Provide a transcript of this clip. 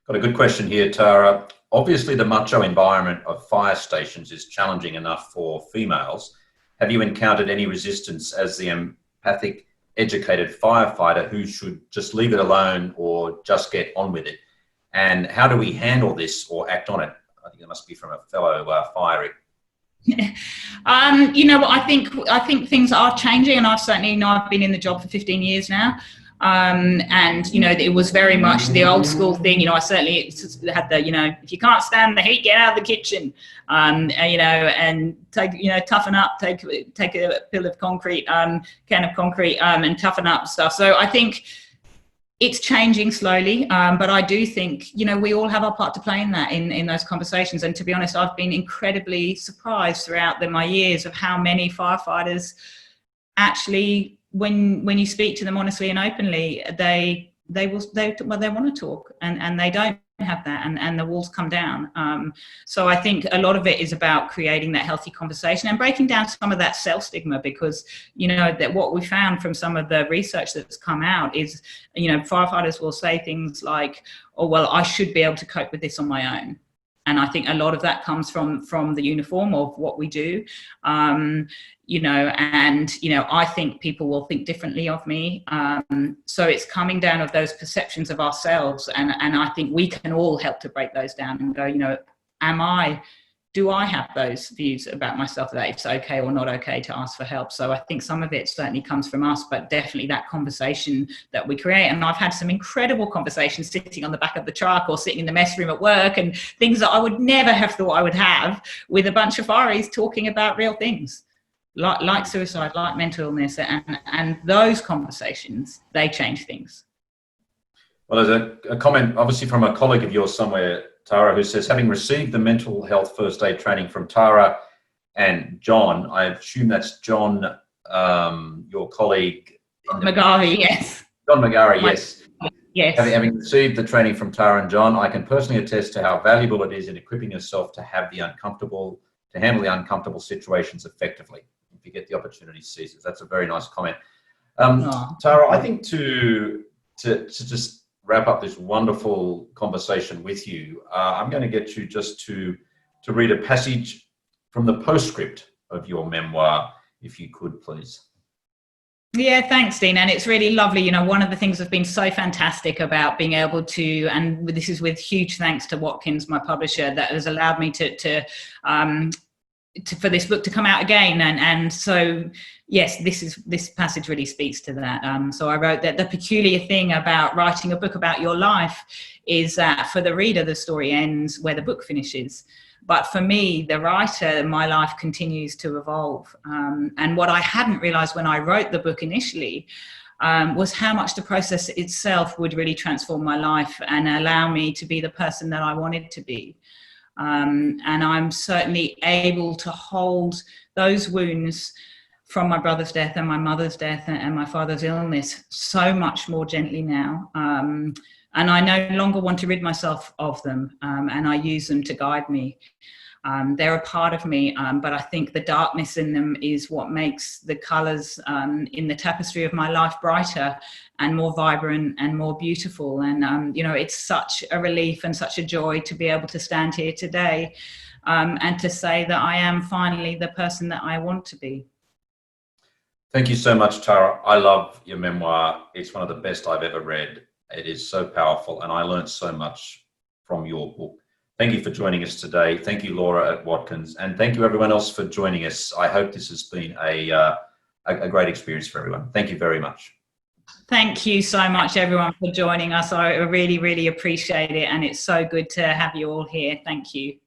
Got a good question here, Tara. Obviously, the macho environment of fire stations is challenging enough for females. Have you encountered any resistance as the empathic, educated firefighter who should just leave it alone or just get on with it? And how do we handle this or act on it? I think it must be from a fellow fiery. You know, I think things are changing, and I've certainly, I've been in the job for 15 years now. And, you know, it was very much the old school thing. You know, I certainly had the, you know, if you can't stand the heat, get out of the kitchen, you know, and take, you know, toughen up, take a pill of concrete, can of concrete, and toughen up stuff. So I think it's changing slowly, but I do think, you know, we all have our part to play in that, in those conversations. And to be honest, I've been incredibly surprised throughout my years of how many firefighters actually, when you speak to them honestly and openly, they want to talk, and they don't have that, and the walls come down. So I think a lot of it is about creating that healthy conversation and breaking down some of that self-stigma, because, you know, that what we found from some of the research that's come out is, you know, firefighters will say things like, oh, well, I should be able to cope with this on my own. And I think a lot of that comes from the uniform of what we do, you know, and, you know, I think people will think differently of me. So it's coming down of those perceptions of ourselves. And I think we can all help to break those down and go, you know, do I have those views about myself that it's okay or not okay to ask for help? So I think some of it certainly comes from us, but definitely that conversation that we create. And I've had some incredible conversations sitting on the back of the truck or sitting in the mess room at work, and things that I would never have thought I would have, with a bunch of fireys talking about real things like suicide, like mental illness, and those conversations, they change things. Well, there's a comment obviously from a colleague of yours somewhere, Tara, who says, having received the mental health first aid training from Tara and John, I assume that's John, your colleague. McGarvey, yes. John McGarvey, yes. Yes. Having received the training from Tara and John, I can personally attest to how valuable it is in equipping yourself to handle the uncomfortable situations effectively. If you get the opportunity, seize it. That's a very nice comment. Tara, I think to just wrap up this wonderful conversation with you, I'm going to get you just to read a passage from the postscript of your memoir, if you could, please. Yeah, thanks, Dean. And it's really lovely. You know, one of the things that's been so fantastic about being able to, and this is with huge thanks to Watkins, my publisher, that has allowed me for this book to come out again. And so, yes, this passage really speaks to that. So I wrote that the peculiar thing about writing a book about your life is that for the reader, the story ends where the book finishes. But for me, the writer, my life continues to evolve. And what I hadn't realized when I wrote the book initially was how much the process itself would really transform my life and allow me to be the person that I wanted to be. And I'm certainly able to hold those wounds from my brother's death and my mother's death and my father's illness so much more gently now. And I no longer want to rid myself of them, and I use them to guide me. They're a part of me, but I think the darkness in them is what makes the colours in the tapestry of my life brighter and more vibrant and more beautiful. And, you know, it's such a relief and such a joy to be able to stand here today and to say that I am finally the person that I want to be. Thank you so much, Tara. I love your memoir. It's one of the best I've ever read. It is so powerful, and I learned so much from your book. Thank you for joining us today. Thank you, Laura at Watkins, and thank you everyone else for joining us. I hope this has been a great experience for everyone. Thank you very much. Thank you so much, everyone, for joining us. I really, really appreciate it, and it's so good to have you all here. Thank you.